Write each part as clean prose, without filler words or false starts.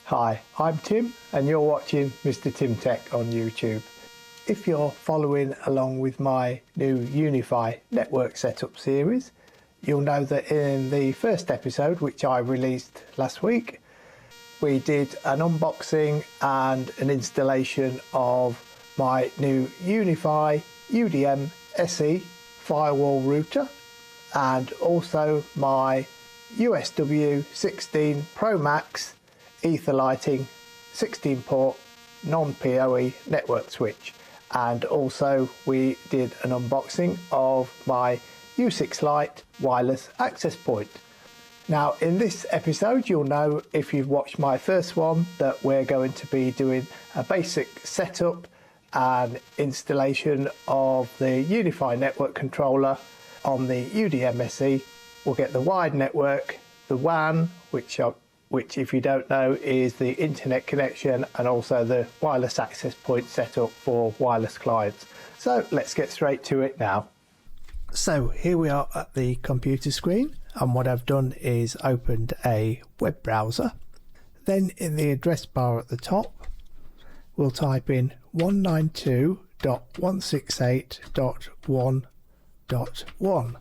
Hi, I'm Tim and you're watching Mr. Tim Tech on YouTube. If you're following along with my new UniFi Network Setup series, you'll know that in the first episode, which I released last week, we did an unboxing and an installation of my new UniFi UDM SE firewall router and also my USW 16 Pro Max Etherlighting 16 port non-PoE network switch, and also we did an unboxing of my U6 Lite wireless access point. Now in this episode, you'll know if you've watched my first one that we're going to be doing a basic setup and installation of the UniFi Network Controller on the UDM SE. We'll get the wired network, the WAN, which if you don't know is the internet connection, and also the wireless access point setup for wireless clients. So let's get straight to it now. So here we are at the computer screen, and what I've done is opened a web browser. Then in the address bar at the top, we'll type in 192.168.1.1.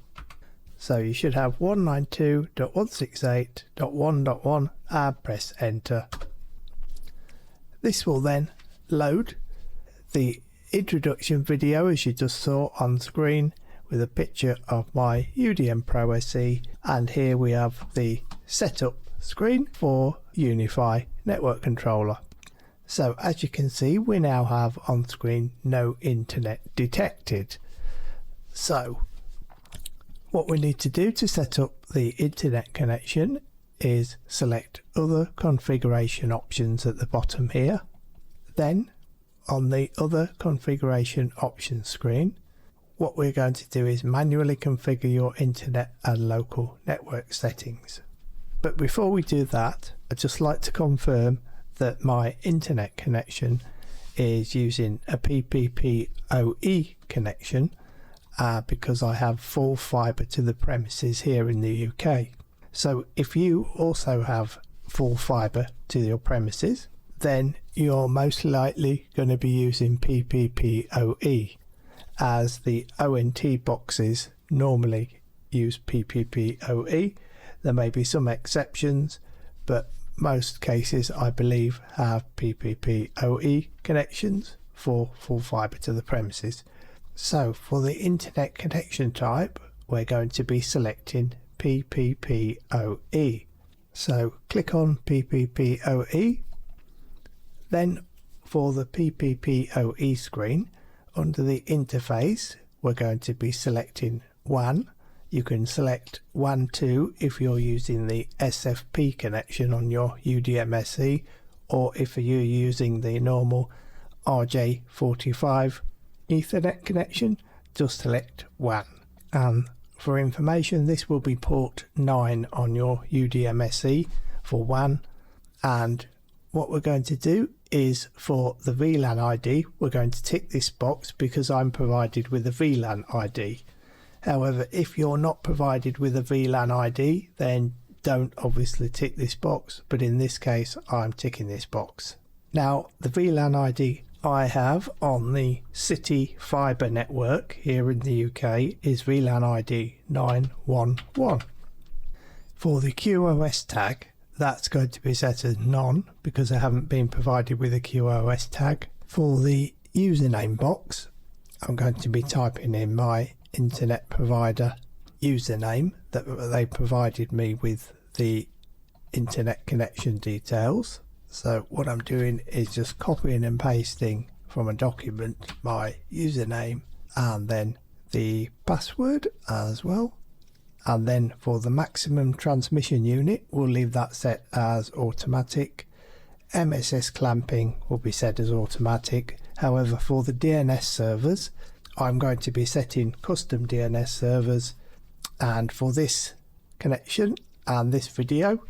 So you should have 192.168.1.1 and press enter. This will then load the introduction video as you just saw on screen with a picture of my UDM Pro SE, and here we have the setup screen for UniFi Network Controller. So as you can see, we now have on screen no internet detected. So what we need to do to set up the internet connection is select other configuration options at the bottom here. Then on the other configuration options screen, what we're going to do is manually configure your internet and local network settings. But before we do that, I'd just like to confirm that my internet connection is using a PPPoE connection because I have full fibre to the premises here in the UK. So if you also have full fibre to your premises, then you're most likely going to be using PPPoE, as the ONT boxes normally use PPPoE. There may be some exceptions, but most cases I believe have PPPoE connections for full fibre to the premises. So for the internet connection type, we're going to be selecting PPPoE. So click on PPPoE. Then for the PPPoE screen, under the interface, we're going to be selecting WAN. You can select WAN 2 if you're using the SFP connection on your UDM SE, or if you're using the normal RJ45 Ethernet connection, just select WAN. And for information, this will be port 9 on your UDM SE for WAN. And what we're going to do is for the VLAN ID, we're going to tick this box because I'm provided with a VLAN ID. However, if you're not provided with a VLAN ID, then don't obviously tick this box, but in this case I'm ticking this box. Now the VLAN ID I have on the City Fibre network here in the UK is VLAN ID 911. For the QoS tag, that's going to be set as none because I haven't been provided with a QoS tag. For the username box, I'm going to be typing in my internet provider username that they provided me with the internet connection details. So what I'm doing is just copying and pasting from a document my username and then the password as well. And then for the maximum transmission unit, we'll leave that set as automatic. MSS clamping will be set as automatic. However, for the DNS servers, I'm going to be setting custom DNS servers. And for this connection and this video,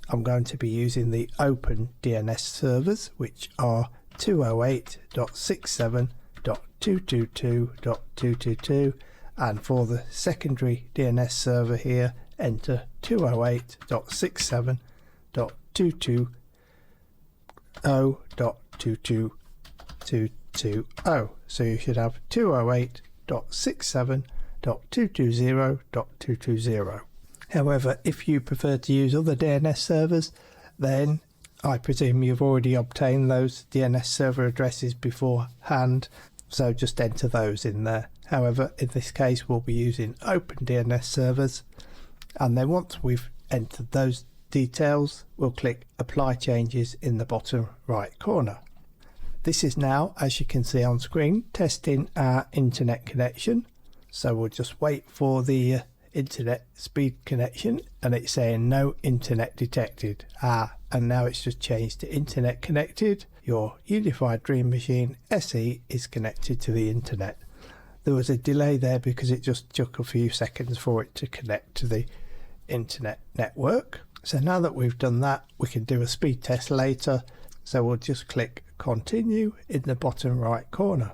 I'm going to be using the open DNS servers, which are 208.67.222.222, and for the secondary DNS server here, enter 208.67.222 208.222.220. So you should have 208.67.220.220. However, if you prefer to use other DNS servers, then I presume you've already obtained those DNS server addresses beforehand, so just enter those in there. However, in this case we'll be using open DNS servers, and then once we've entered those details, we'll click Apply Changes in the bottom right corner. This is now, as you can see on screen, testing our internet connection. So we'll just wait for the internet speed connection, and it's saying no internet detected. And now it's just changed to internet connected. Your UniFi Dream Machine SE is connected to the internet. There was a delay there because it just took a few seconds for it to connect to the internet network. So now that we've done that, we can do a speed test later. So we'll just click Continue in the bottom right corner.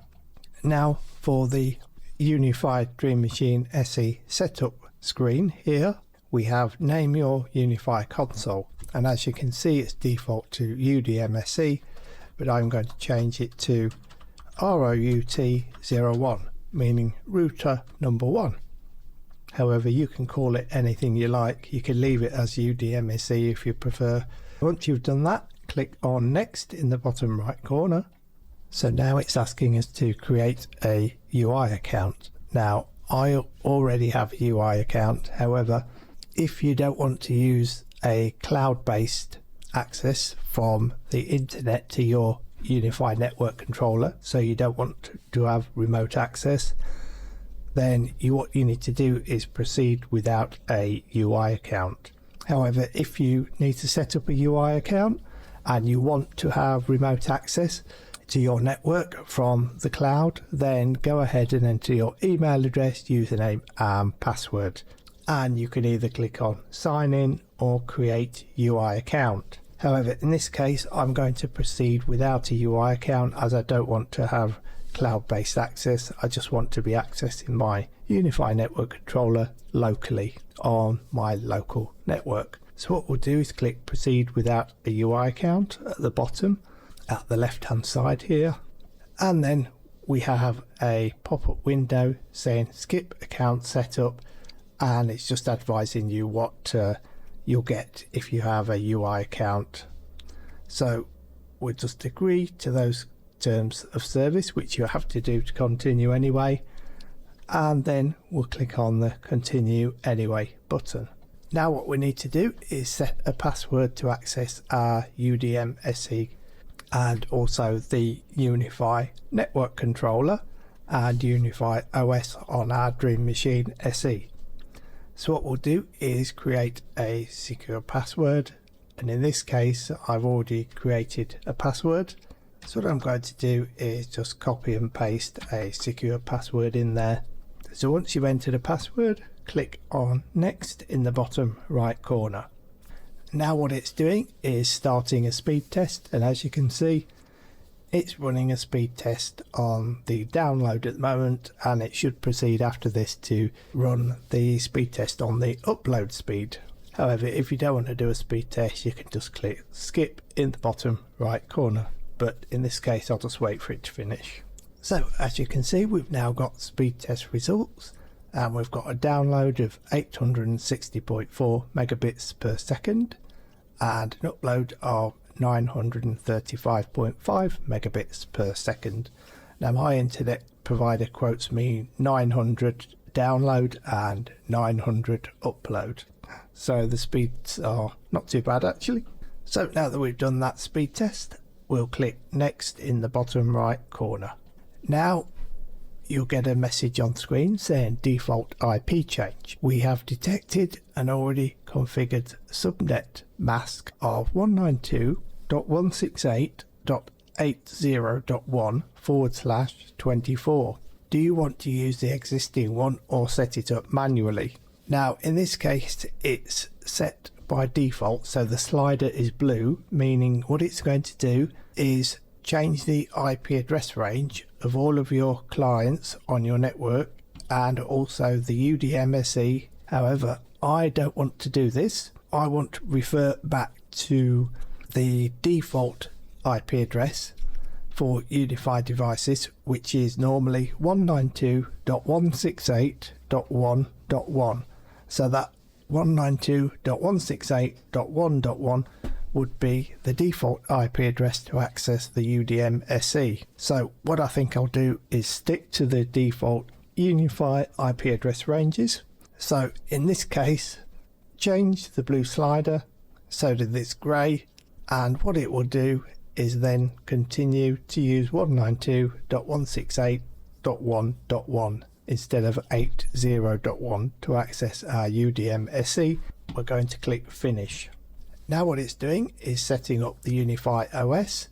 Now for the UniFi Dream Machine SE setup screen here, we have Name Your UniFi Console, and as you can see it's default to UDM SE, but I'm going to change it to ROUT01, meaning router number 1. However, you can call it anything you like. You can leave it as UDM SE if you prefer. Once you've done that, click on Next in the bottom right corner. So now it's asking us to create a UI account. Now I already have a UI account. However, if you don't want to use a cloud-based access from the internet to your UniFi Network Controller, so you don't want to have remote access, then what you need to do is proceed without a UI account. However, if you need to set up a UI account and you want to have remote access to your network from the cloud, then go ahead and enter your email address, username and password, and you can either click on sign in or create UI account. However, in this case I'm going to proceed without a UI account as I don't want to have cloud-based access. I just want to be accessing my UniFi Network Controller locally on my local network. So what we'll do is click Proceed without a UI account at the bottom at the left hand side here, and then we have a pop-up window saying skip account setup, and it's just advising you what you'll get if you have a UI account. So we'll just agree to those terms of service, which you have to do to continue anyway, and then we'll click on the Continue Anyway button. Now what we need to do is set a password to access our UDM SE and also the UniFi Network Controller and UniFi OS on our Dream Machine SE. So what we'll do is create a secure password, and in this case I've already created a password. So what I'm going to do is just copy and paste a secure password in there. So once you've entered a password, click on Next in the bottom right corner. Now what it's doing is starting a speed test, and as you can see it's running a speed test on the download at the moment, and it should proceed after this to run the speed test on the upload speed. However, if you don't want to do a speed test, you can just click Skip in the bottom right corner, but in this case I'll just wait for it to finish. So as you can see, we've now got speed test results, and we've got a download of 860.4 megabits per second and an upload of 935.5 megabits per second. Now my internet provider quotes me 900 download and 900 upload, so the speeds are not too bad actually. So now that we've done that speed test, we'll click Next in the bottom right corner. Now you'll get a message on screen saying default IP change. We have detected an already configured subnet mask of 192.168.80.1/24. Do you want to use the existing one or set it up manually? Now in this case it's set by default, so the slider is blue, meaning what it's going to do is change the IP address range of all of your clients on your network and also the UDM SE. However, I don't want to do this. I want to refer back to the default IP address for UniFi devices, which is normally 192.168.1.1. So that 192.168.1.1 would be the default IP address to access the UDM SE. So what I think I'll do is stick to the default UniFi IP address ranges. So in this case, change the blue slider so that it's grey, and what it will do is then continue to use 192.168.1.1 instead of 80.1 to access our UDM SE. We're going to click Finish. Now what it's doing is setting up the UniFi OS,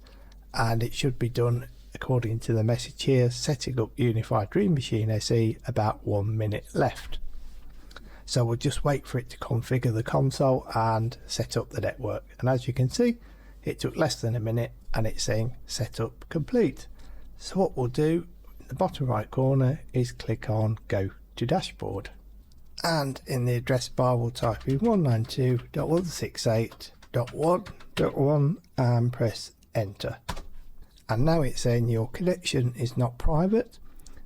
and it should be done according to the message here, setting up UniFi Dream Machine SE, about 1 minute left. So we'll just wait for it to configure the console and set up the network. And as you can see, it took less than a minute and it's saying setup complete. So what we'll do in the bottom right corner is click on Go to Dashboard. And in the address bar we'll type in 192.168.1.1 and press enter. And now it's saying your connection is not private.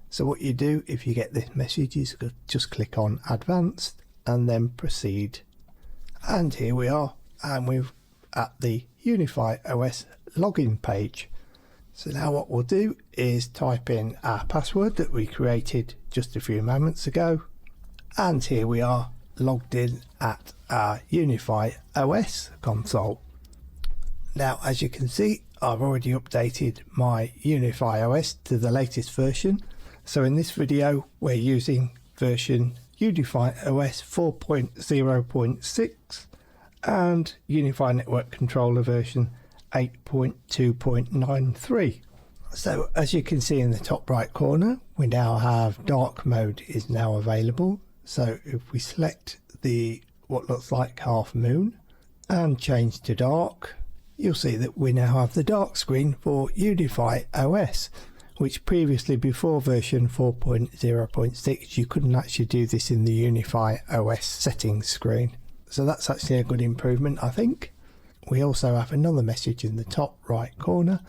So what you do if you get this message is just click on Advanced and then Proceed. And here we are, and we're at the UniFi OS login page. So now what we'll do is type in our password that we created just a few moments ago. And here we are logged in at our UniFi OS console. Now as you can see, I've already updated my UniFi OS to the latest version. So in this video we're using version UniFi OS 4.0.6 and UniFi Network Controller version 8.2.93. So as you can see in the top right corner, we now have dark mode is now available. So if we select the what looks like half moon and change to dark, you'll see that we now have the dark screen for UniFi OS, which previously before version 4.0.6 you couldn't actually do this in the UniFi OS settings screen. So that's actually a good improvement, I think. We also have another message in the top right corner,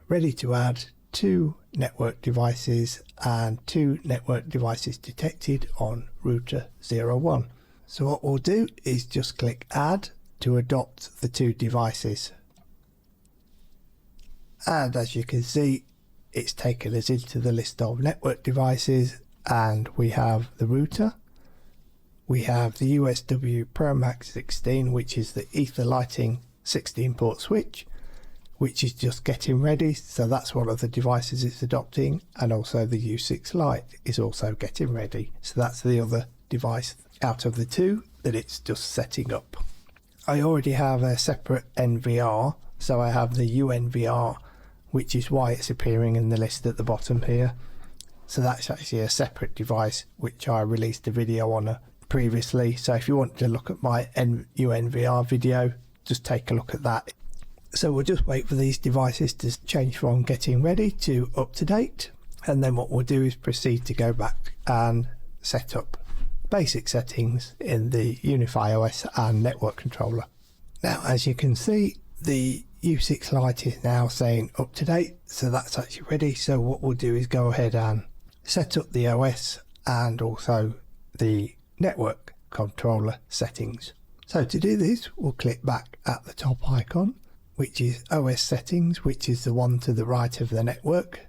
ready to add 2 network devices and 2 network devices detected on router 01. So what we'll do is just click Add to adopt the 2 devices. And as you can see, it's taken us into the list of network devices, and we have the router. We have the USW Pro Max 16, which is the Etherlighting 16 port switch, which is just getting ready. So that's one of the devices it's adopting, and also the U6 Lite is also getting ready. So that's the other device out of the 2 that it's just setting up. I already have a separate NVR, so I have the UNVR, which is why it's appearing in the list at the bottom here. So that's actually a separate device which I released a video on previously. So if you want to look at my UNVR video, just take a look at that. So we'll just wait for these devices to change from getting ready to up to date, and then what we'll do is proceed to go back and set up basic settings in the UniFi OS and Network Controller. Now as you can see, the U6 Lite is now saying up to date, so that's actually ready. So what we'll do is go ahead and set up the OS and also the Network Controller settings. So to do this, we'll click back at the top icon, which is OS settings, which is the one to the right of the network.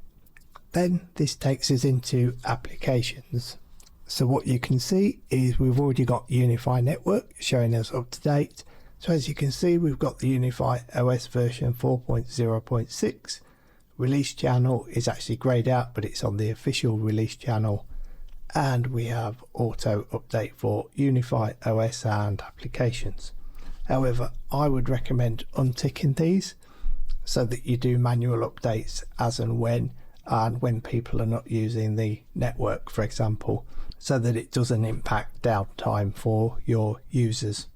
Then this takes us into applications. So what you can see is we've already got UniFi Network showing us up to date. So as you can see, we've got the UniFi OS version 4.0.6. Release channel is actually grayed out, but it's on the official release channel. And we have auto update for UniFi OS and applications. However, I would recommend unticking these so that you do manual updates as and when people are not using the network, for example, so that it doesn't impact downtime for your users.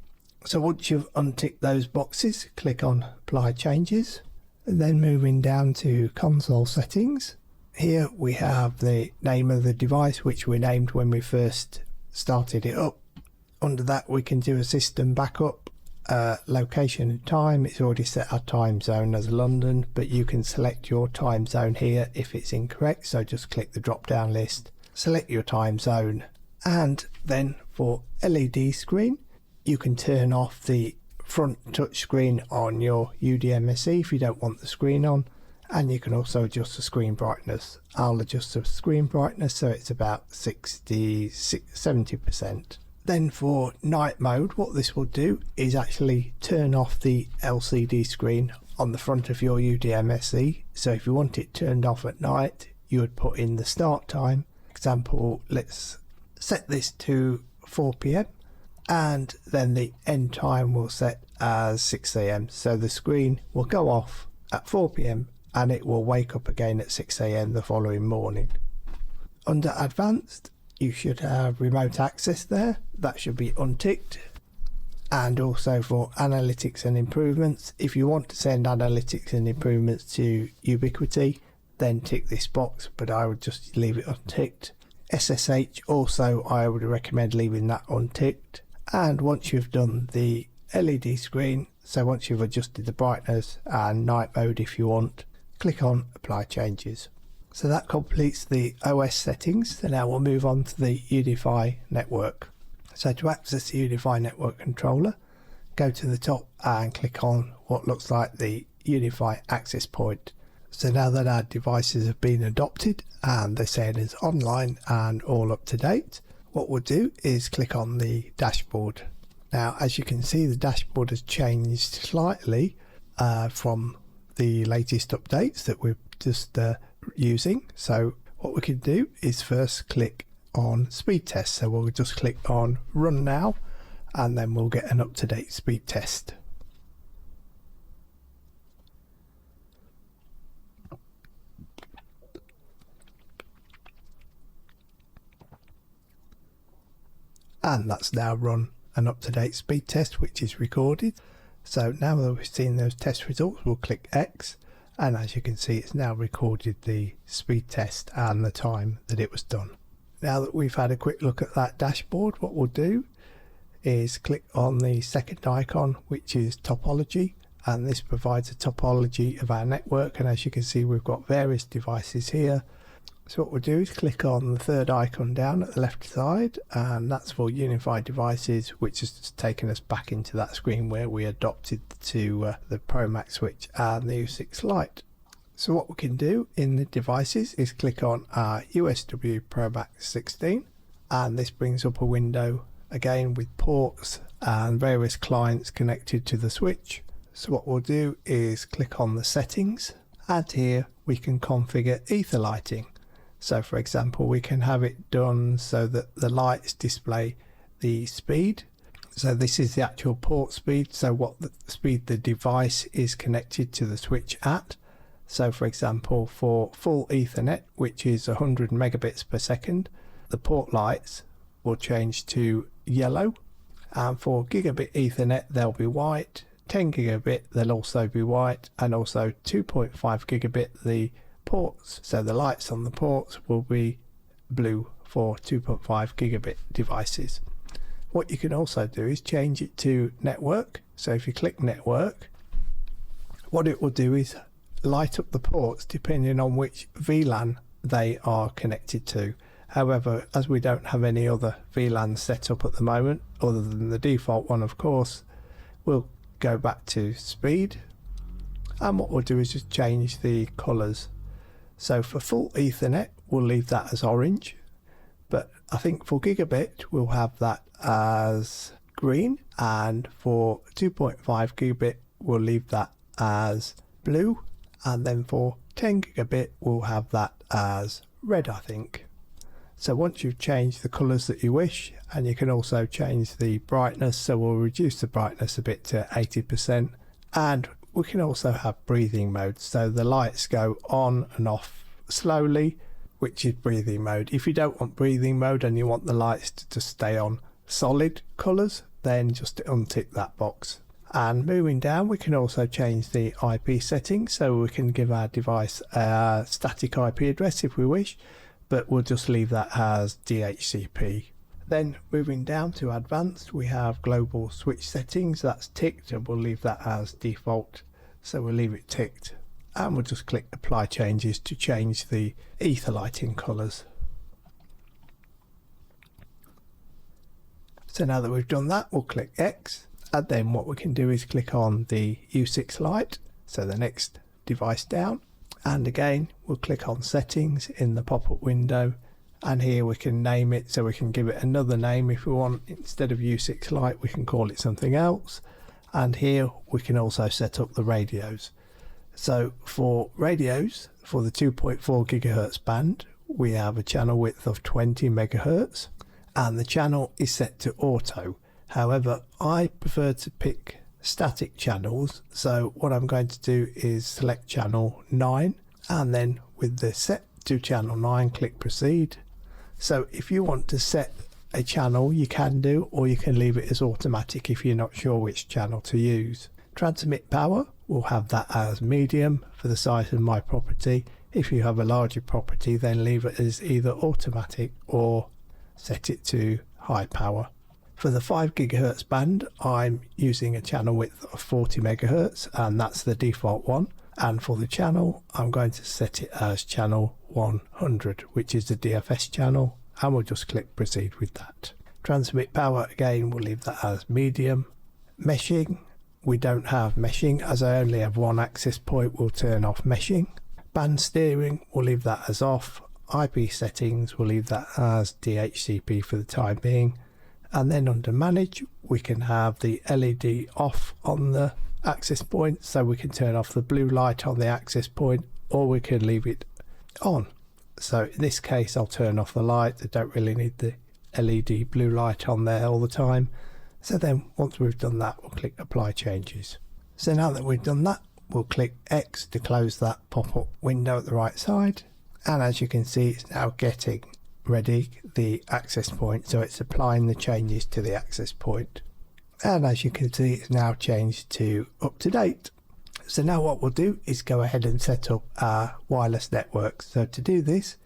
So once you've unticked those boxes, click on Apply Changes, and then moving down to Console Settings. Here we have the name of the device, which we named when we first started it up. Under that we can do a system backup, location and time, it's already set our time zone as London, but you can select your time zone here if it's incorrect. So just click the drop down list, select your time zone, and then for LED screen, you can turn off the front touch screen on your UDM SE if you don't want the screen on, and you can also adjust the screen brightness. I'll adjust the screen brightness so it's about 70%. Then for night mode, what this will do is actually turn off the LCD screen on the front of your UDM SE. So if you want it turned off at night, you would put in the start time. Example, let's set this to 4 p.m. and then the end time will set as 6 a.m. So the screen will go off at 4 p.m. and it will wake up again at 6 a.m. the following morning. Under advanced, you should have remote access there. That should be unticked. And also for analytics and improvements, if you want to send analytics and improvements to Ubiquiti, then tick this box, but I would just leave it unticked. SSH also, I would recommend leaving that unticked. And once you've done the LED screen, so once you've adjusted the brightness and night mode if you want, click on apply changes. So that completes the OS settings. So now we'll move on to the UniFi network. So to access the UniFi Network Controller, go to the top and click on what looks like the UniFi access point. So now that our devices have been adopted and they're saying it's online and all up to date, what we'll do is click on the dashboard. Now, as you can see, the dashboard has changed slightly from the latest updates that we're just using. So what we can do is first click on speed test. So we'll just click on run now, and then we'll get an up-to-date speed test. And that's now run an up-to-date speed test, which is recorded. So now that we've seen those test results, we'll click X, and as you can see, it's now recorded the speed test and the time that it was done. Now that we've had a quick look at that dashboard, what we'll do is click on the second icon, which is Topology, and this provides a topology of our network. And as you can see, we've got various devices here. So what we'll do is click on the third icon down at the left side, and that's for UniFi devices, which has just taken us back into that screen where we adopted to the Pro Max switch and the U6 Lite. So what we can do in the devices is click on our USW Pro Max 16, and this brings up a window again with ports and various clients connected to the switch. So what we'll do is click on the settings, and here we can configure Etherlighting. So for example, we can have it done so that the lights display the speed. So this is the actual port speed, so what the speed the device is connected to the switch at. So for example, for full Ethernet, which is 100 megabits per second, the port lights will change to yellow, and for gigabit Ethernet they'll be white, 10 gigabit they'll also be white, and also 2.5 gigabit the ports, so the lights on the ports will be blue for 2.5 gigabit devices. What you can also do is change it to network. So if you click network, what it will do is light up the ports depending on which VLAN they are connected to. However, as we don't have any other VLAN set up at the moment other than the default one, of course, we'll go back to speed, and what we'll do is just change the colors. So for full Ethernet, we'll leave that as orange, but I think for gigabit, we'll have that as green, and for 2.5 gigabit, we'll leave that as blue, and then for 10 gigabit, we'll have that as red, I think. So once you've changed the colors that you wish, and you can also change the brightness, so we'll reduce the brightness a bit to 80%, and we can also have breathing mode, so the lights go on and off slowly, which is breathing mode. If you don't want breathing mode and you want the lights to just stay on solid colors, then just untick that box. And moving down, we can also change the IP settings, so we can give our device a static IP address if we wish, but we'll just leave that as DHCP. Then moving down to advanced, we have global switch settings. That's ticked, and we'll leave that as default. So we'll leave it ticked, and we'll just click apply changes to change the ether lighting colors. So now that we've done that, we'll click X, and then what we can do is click on the U6 Lite, so the next device down, and again we'll click on settings in the pop-up window, and here we can name it, so we can give it another name if we want. Instead of U6 Lite, we can call it something else, and here we can also set up the radios. So for radios, for the 2.4 gigahertz band, we have a channel width of 20 megahertz, and the channel is set to auto. However, I prefer to pick static channels, so what I'm going to do is select channel 9, and then with the set to channel 9, click proceed. So if you want to set a channel, you can do, or you can leave it as automatic if you're not sure which channel to use. Transmit power, we'll have that as medium for the size of my property. If you have a larger property, then leave it as either automatic or set it to high power. For the 5 gigahertz band, I'm using a channel width of 40 megahertz, and that's the default one. And for the channel, I'm going to set it as channel 100, which is the DFS channel, and we'll just click proceed with that. Transmit power, again, we'll leave that as medium. Meshing, we don't have meshing, as I only have one access point, we'll turn off meshing. Band steering, we'll leave that as off. IP settings, we'll leave that as DHCP for the time being. And then under manage, we can have the LED off on the access point, so we can turn off the blue light on the access point, or we can leave it on. So in this case, I'll turn off the light. I don't really need the LED blue light on there all the time. So then once we've done that, we'll click apply changes. So now that we've done that, we'll click X to close that pop-up window at the right side. And as you can see, it's now getting ready the access point, so it's applying the changes to the access point. And as you can see, it's now changed to up to date. So now what we'll do is go ahead and set up our wireless network. So to do this,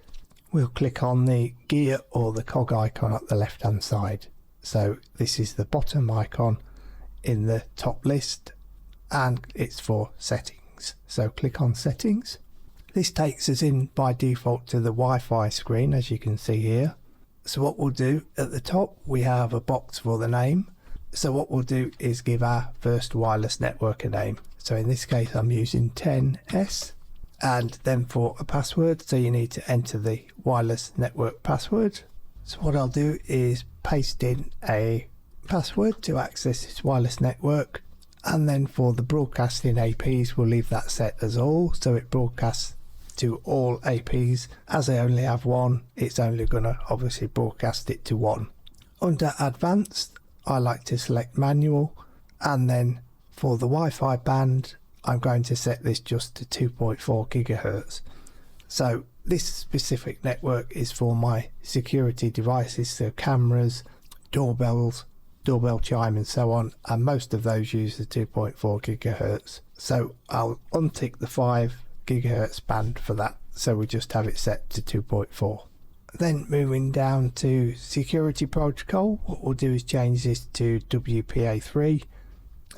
we'll click on the gear or the cog icon at the left hand side. So this is the bottom icon in the top list, and it's for settings. So click on settings. This takes us in by default to the Wi-Fi screen, as you can see here. So what we'll do at the top, we have a box for the name. So what we'll do is give our first wireless network a name. So in this case, I'm using 10S. And then for a password, so you need to enter the wireless network password. So what I'll do is paste in a password to access this wireless network. And then for the broadcasting APs, we'll leave that set as all, so it broadcasts to all APs. As I only have one, it's only going to obviously broadcast it to one. Under advanced, I like to select manual, and then for the Wi-Fi band, I'm going to set this just to 2.4 gigahertz. So this specific network is for my security devices, so cameras, doorbells, doorbell chime and so on, and most of those use the 2.4 gigahertz. So I'll untick the 5 gigahertz band for that, so we just have it set to 2.4. Then moving down to security protocol, what we'll do is change this to WPA3,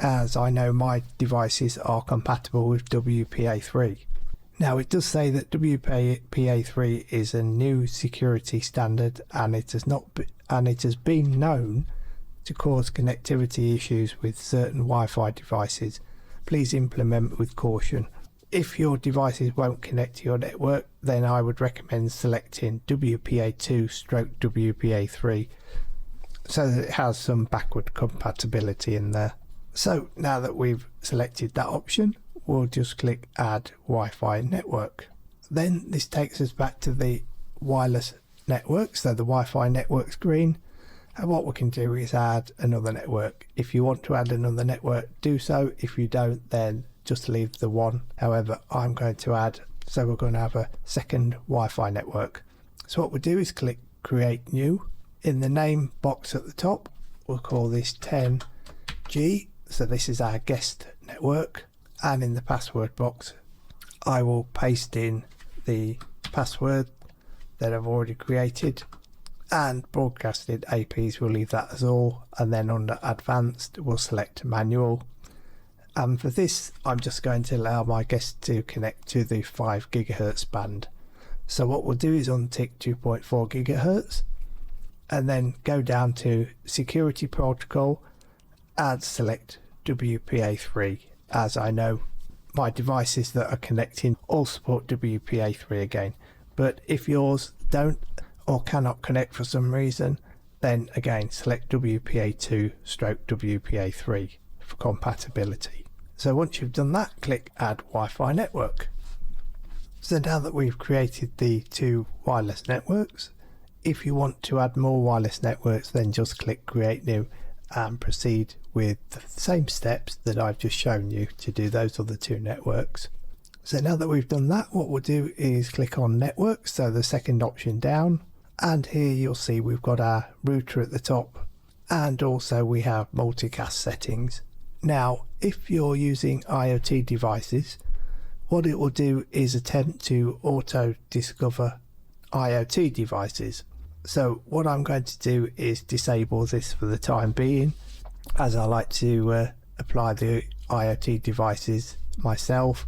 as I know my devices are compatible with WPA3. Now it does say that WPA3 is a new security standard, and it has been known to cause connectivity issues with certain Wi-Fi devices. Please implement with caution. If your devices won't connect to your network, then I would recommend selecting WPA2/WPA3 so that it has some backward compatibility in there. So now that we've selected that option, we'll just click add Wi-Fi network. Then this takes us back to the wireless network, so the Wi-Fi network screen. And what we can do is add another network. If you want to add another network, do so. If you don't, then just leave the one. However, I'm going to add, so we're going to have a second Wi-Fi network. So what we'll do is click create new. In the name box at the top, we'll call this 10G. So this is our guest network. And in the password box, I will paste in the password that I've already created. and broadcasted APs, we'll leave that as all, and then under advanced we'll select manual. And for this I'm just going to allow my guest to connect to the 5 GHz band. So what we'll do is untick 2.4 GHz and then go down to security protocol and select WPA3, as I know my devices that are connecting all support WPA3 again. But if yours don't or cannot connect for some reason, then again select WPA2 stroke WPA3 for compatibility. So once you've done that, click add Wi-Fi network. So now that we've created the 2 wireless networks, if you want to add more wireless networks, then just click create new and proceed with the same steps that I've just shown you to do those other 2 networks. So now that we've done that, what we'll do is click on network, so the second option down, and here you'll see we've got our router at the top, and also we have multicast settings. Now if you're using IoT devices, what it will do is attempt to auto discover IoT devices. So what I'm going to do is disable this for the time being, as I like to apply the IoT devices myself.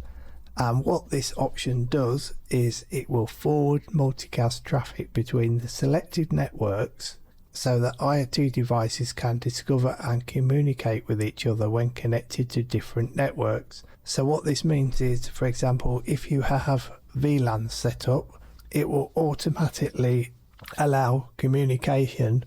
And what this option does is it will forward multicast traffic between the selected networks so that IoT devices can discover and communicate with each other when connected to different networks. So what this means is, for example, if you have VLANs set up, it will automatically allow communication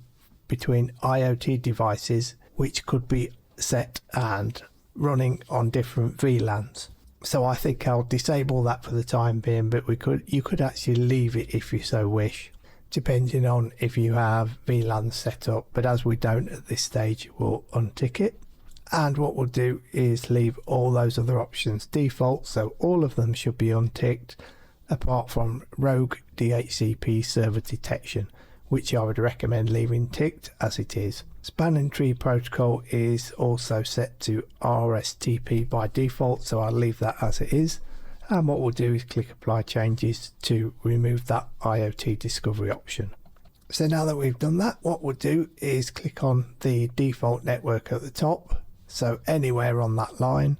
between IoT devices which could be set and running on different VLANs. So I think I'll disable that for the time being, but you could actually leave it if you so wish, depending on if you have VLANs set up, but as we don't at this stage, we'll untick it. And what we'll do is leave all those other options default, so all of them should be unticked apart from rogue DHCP server detection, which I would recommend leaving ticked as it is. Spanning tree protocol is also set to RSTP by default, so I'll leave that as it is. And what we'll do is click apply changes to remove that IoT discovery option. So now that we've done that, what we'll do is click on the default network at the top, so anywhere on that line,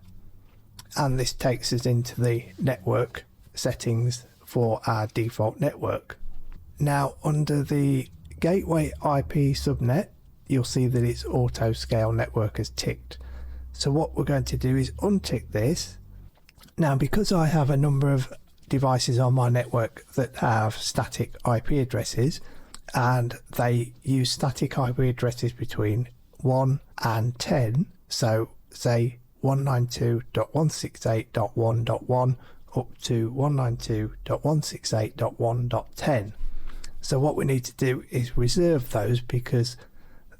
and this takes us into the network settings for our default network. Now under the gateway IP subnet, you'll see that it's auto scale network is ticked. So what we're going to do is untick this. Now because I have a number of devices on my network that have static IP addresses, and they use static IP addresses between 1 and 10, so say 192.168.1.1 up to 192.168.1.10. So what we need to do is reserve those, because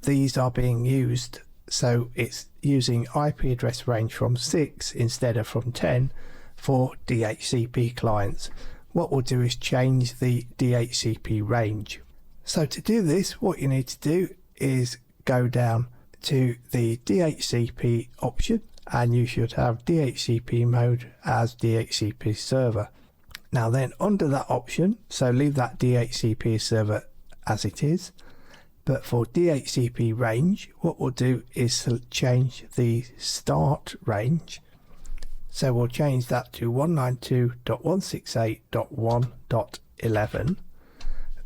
these are being used, so it's using IP address range from 6 instead of from 10 for DHCP clients. What we'll do is change the DHCP range. So to do this, what you need to do is go down to the DHCP option, and you should have DHCP mode as DHCP server. Now then under that option, so leave that DHCP server as it is, but for DHCP range, what we'll do is change the start range. So we'll change that to 192.168.1.11.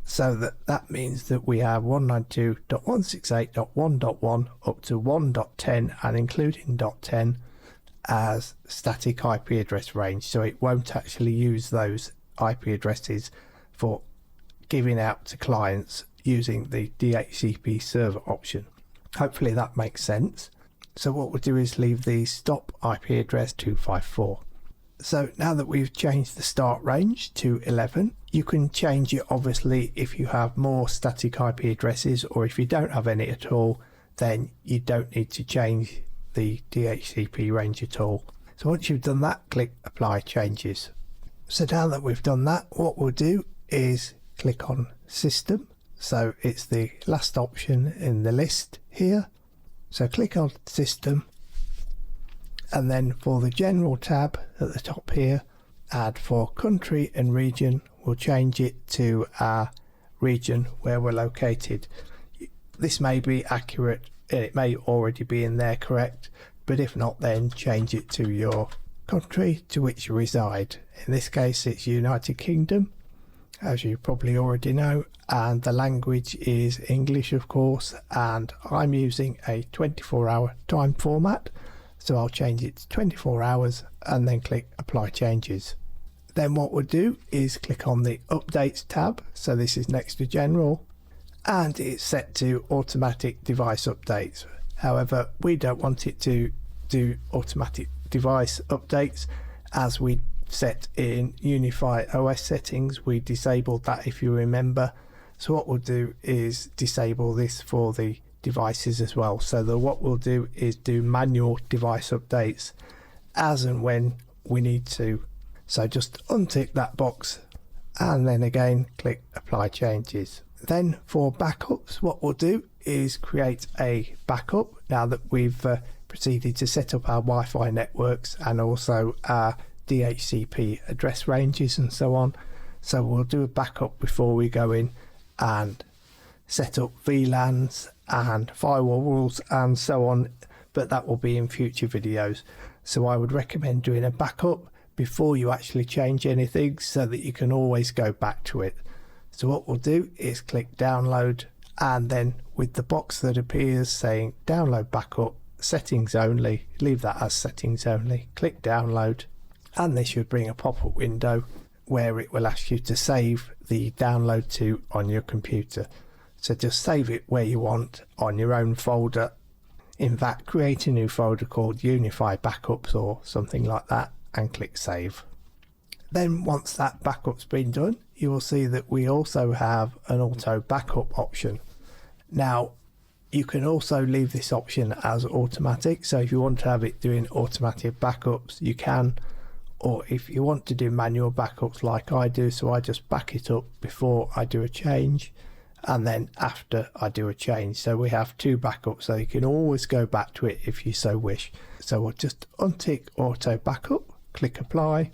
So that means that we have 192.168.1.1 up to 1.10 and including .10 as static IP address range. So it won't actually use those IP addresses for giving out to clients using the DHCP server option. Hopefully that makes sense. So what we'll do is leave the stop IP address 254. So now that we've changed the start range to 11, you can change it obviously if you have more static IP addresses, or if you don't have any at all, then you don't need to change the DHCP range at all. So once you've done that, click apply changes. So now that we've done that, what we'll do is click on system. So it's the last option in the list here. So click on system, and then for the general tab at the top here, add for country and region, we'll change it to our region where we're located. This may be accurate, it may already be in there correct, but if not, then change it to your country to which you reside. In this case it's United Kingdom, as you probably already know, and the language is English of course, and I'm using a 24-hour time format, so I'll change it to 24 hours and then click apply changes. Then what we'll do is click on the updates tab, so this is next to general, and it's set to automatic device updates. However, we don't want it to do automatic device updates, as we set in UniFi OS settings. We disabled that, if you remember. So what we'll do is disable this for the devices as well. So what we'll do is do manual device updates as and when we need to. So just untick that box and then again click apply changes. Then for backups, what we'll do is create a backup now that we've proceeded to set up our Wi-Fi networks and also our DHCP address ranges and so on. So we'll do a backup before we go in and set up VLANs and firewall rules and so on, but that will be in future videos. So I would recommend doing a backup before you actually change anything so that you can always go back to it. So what we'll do is click download, and then with the box that appears saying download backup settings only, leave that as settings only, click download, and this should bring a pop-up window where it will ask you to save the download to on your computer. So just save it where you want on your own folder. In fact, create a new folder called UniFi Backups or something like that and click save. Then once that backup's been done, you will see that we also have an auto backup option. Now you can also leave this option as automatic, so if you want to have it doing automatic backups you can, or if you want to do manual backups like I do, so I just back it up before I do a change and then after I do a change. So we have two backups, so you can always go back to it if you so wish. So we'll just untick auto backup, click apply,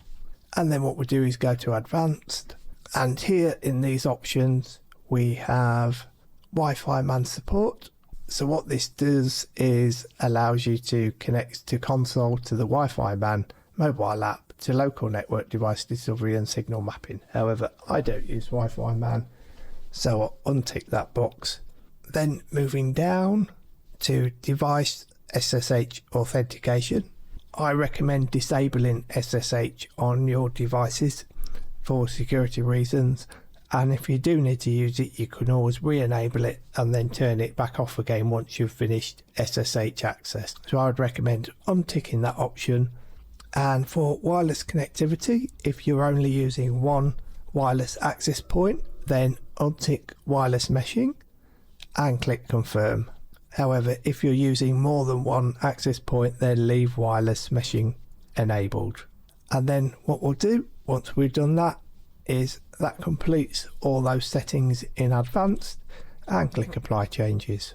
and then what we'll do is go to advanced, and here in these options we have Wi-Fi man support. So what this does is allows you to connect to console, to the Wi-Fi man mobile app, to local network device discovery and signal mapping. However, I don't use Wi-Fi man, so I'll untick that box. Then moving down to device SSH authentication, I recommend disabling SSH on your devices for security reasons, and if you do need to use it you can always re-enable it and then turn it back off again once you've finished SSH access. So I would recommend unticking that option. And for wireless connectivity, if you're only using one wireless access point, then untick wireless meshing and click confirm. However, if you're using more than one access point, then leave wireless meshing enabled. And then what we'll do once we've done that is that completes all those settings in advanced, and click apply changes.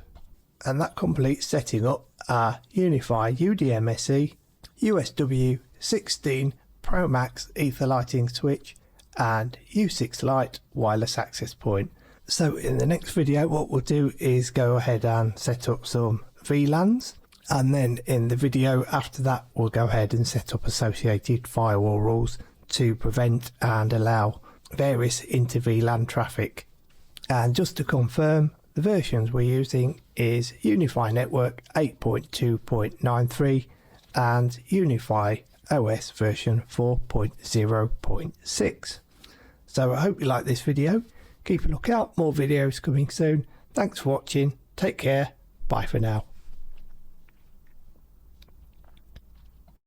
And that completes setting up our UniFi UDM SE, USW 16 Pro Max Etherlighting Switch and U6 Lite wireless access point. So in the next video what we'll do is go ahead and set up some VLANs, and then in the video after that we'll go ahead and set up associated firewall rules to prevent and allow various inter-VLAN traffic. And just to confirm, the versions we're using is UniFi Network 8.2.93 and UniFi OS version 4.0.6. So I hope you like this video. Keep a lookout, more videos coming soon. Thanks for watching, take care, bye for now.